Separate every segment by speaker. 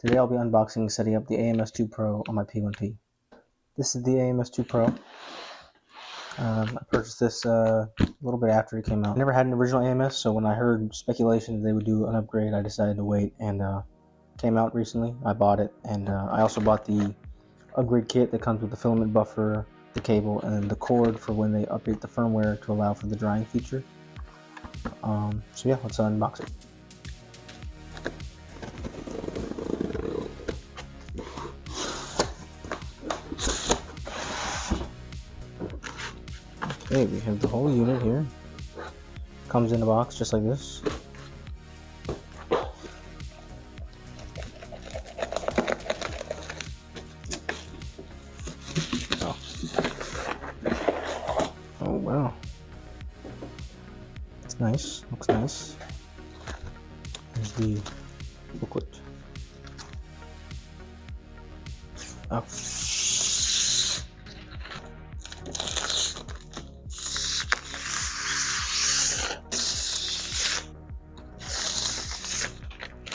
Speaker 1: Today I'll be unboxing and setting up the AMS2 Pro on my P1P. This is the AMS2 Pro. I purchased this a little bit after it came out. I never had an original AMS, so when I heard speculation that they would do an upgrade, I decided to wait, and came out recently. I bought it, and I also bought the upgrade kit that comes with the filament buffer, the cable, and the cord for when they update the firmware to allow for the drying feature. So yeah, let's unbox it. Okay, we have the whole unit here. Comes in a box just like this. Oh wow. It's nice. Looks nice. Here's the booklet. Oh.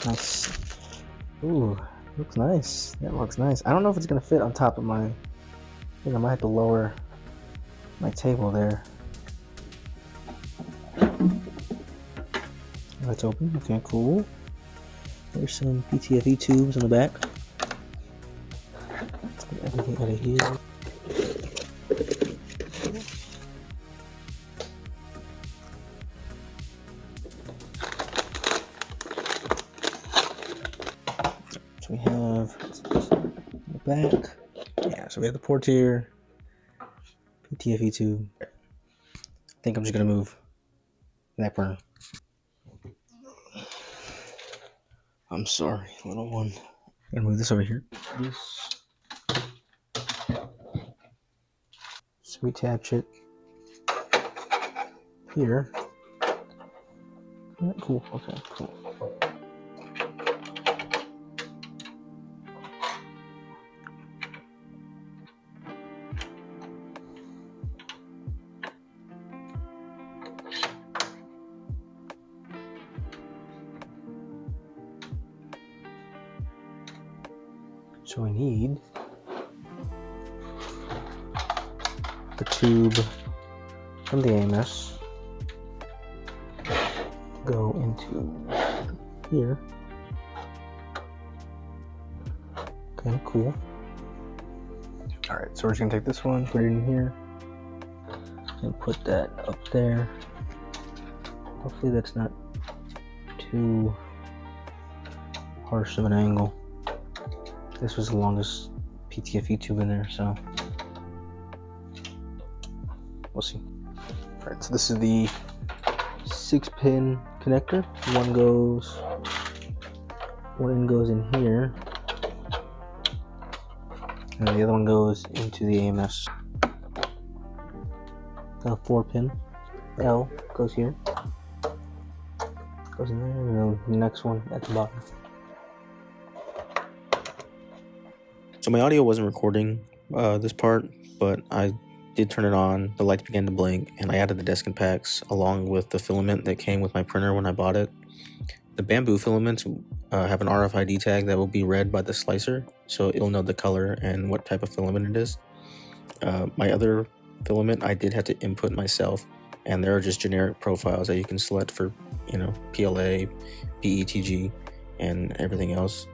Speaker 1: Nice. Ooh, looks nice. That looks nice. I don't know if it's gonna fit on top of my. I think I might have to lower my table there. Let's open. Okay, cool. There's some PTFE tubes on the back. Get everything out of here. So we have the back. Yeah, so we have the port here. PTFE tube. I think I'm just gonna move that burner. I'm sorry, little one. I'm gonna move this over here. So we attach it here. Alright, cool. Okay, cool. So we need the tube from the AMS go into here. Okay, cool. Alright, so we're just gonna take this one, put it in here, and put that up there. Hopefully that's not too harsh of an angle. This was the longest PTFE tube in there, so we'll see. Alright, so this is the 6-pin connector. One end goes in here, and the other one goes into the AMS. The 4-pin L goes here, goes in there, and then the next one at the bottom. So my audio wasn't recording this part, but I did turn it on, the lights began to blink, and I added the desk and packs along with the filament that came with my printer when I bought it. The bamboo filaments have an RFID tag that will be read by the slicer, so it'll know the color and what type of filament it is. My other filament I did have to input myself, and there are just generic profiles that you can select for, PLA, PETG, and everything else.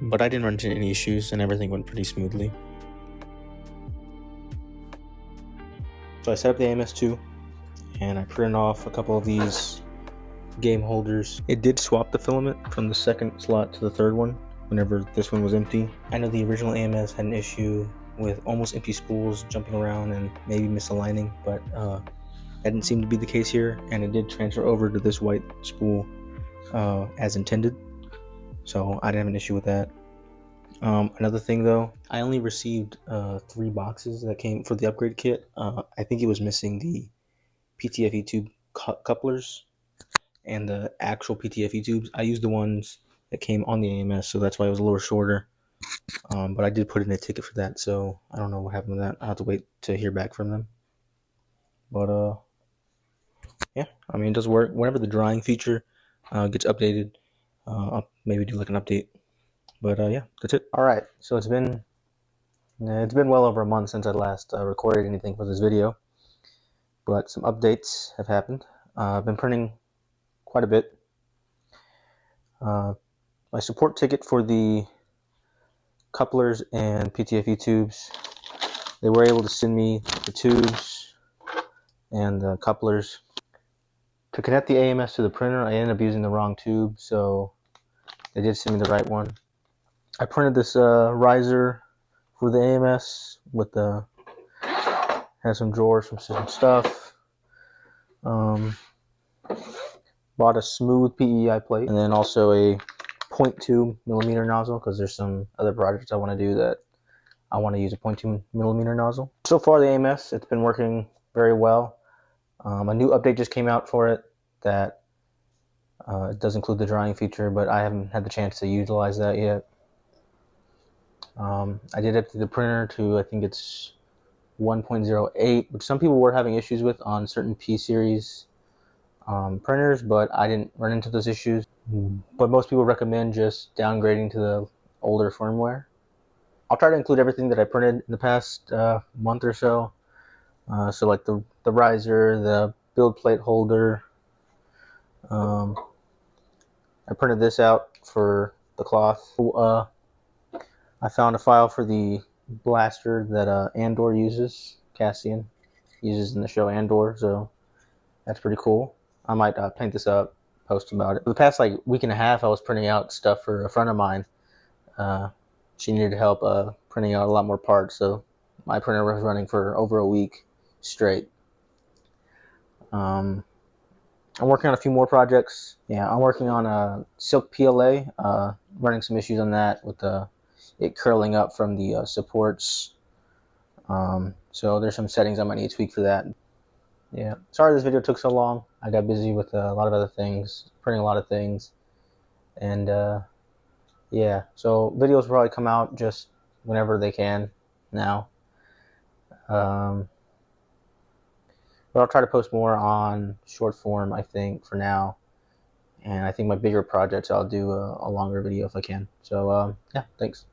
Speaker 1: But I didn't run into any issues, and everything went pretty smoothly. So I set up the AMS2, and I printed off a couple of these game holders. It did swap the filament from the second slot to the third one whenever this one was empty. I know the original AMS had an issue with almost empty spools jumping around and maybe misaligning, but that didn't seem to be the case here, and it did transfer over to this white spool as intended. So I didn't have an issue with that. Another thing though, I only received 3 boxes that came for the upgrade kit. I think it was missing the PTFE tube couplers and the actual PTFE tubes. I used the ones that came on the AMS, so that's why it was a little shorter. But I did put in a ticket for that, so I don't know what happened with that. I'll have to wait to hear back from them. But yeah, I mean, it does work. Whenever the drying feature gets updated, I'll maybe do like an update But yeah, that's it. All right, so it's been well over a month since I last recorded anything for this video, but some updates have happened. I've been printing quite a bit. My support ticket for the couplers and PTFE tubes, they were able to send me the tubes and the couplers. To connect the AMS to the printer, I ended up using the wrong tube, so they did send me the right one. I printed this riser for the AMS with the has some drawers, some stuff. Bought a smooth PEI plate, and then also a 0.2 millimeter nozzle, because there's some other projects I want to do that I want to use a 0.2 millimeter nozzle. So far, the AMS, it's been working very well. A new update just came out for it that it does include the drying feature, but I haven't had the chance to utilize that yet. I did update the printer to, I think it's 1.08, which some people were having issues with on certain P series printers, but I didn't run into those issues. But most people recommend just downgrading to the older firmware. I'll try to include everything that I printed in the past month or so. So like the riser, the build plate holder. I printed this out for the cloth. I found a file for the blaster that Andor uses, Cassian uses in the show Andor, so that's pretty cool. I might paint this up, post about it. For the past like week and a half, I was printing out stuff for a friend of mine. She needed help printing out a lot more parts, so my printer was running for over a week straight. I'm working on a few more projects. Yeah, I'm working on a Silk PLA, running some issues on that with it curling up from the supports. So there's some settings I might need to tweak for that. Yeah, sorry this video took so long. I got busy with a lot of other things, printing a lot of things, and yeah, so videos will probably come out just whenever they can now. But I'll try to post more on short form, I think, for now. And I think my bigger projects, I'll do a longer video if I can. So yeah, thanks.